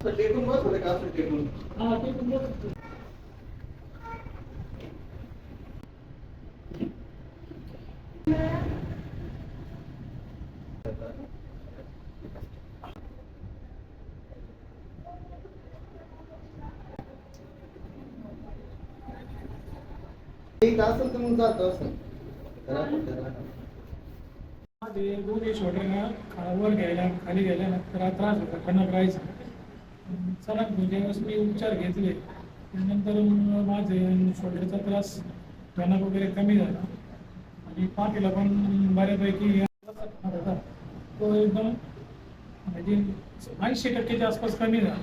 टेकून बस होते का असं टेकून? हा टेकून बस. एक असेल तर मग जातो असं. माझे दोन्ही शोल्डरना वर घ्यायला खाली घ्यायला ना तर त्रास होता, खणक राहायचा. चला ज्यावेळेस मी उपचार घेतले त्यानंतर माझे शोल्डरचा त्रास खणक वगैरे कमी झाला आणि पाठीला पण बऱ्यापैकी होता तो एकदम म्हणजे 80% आसपास कमी झाला.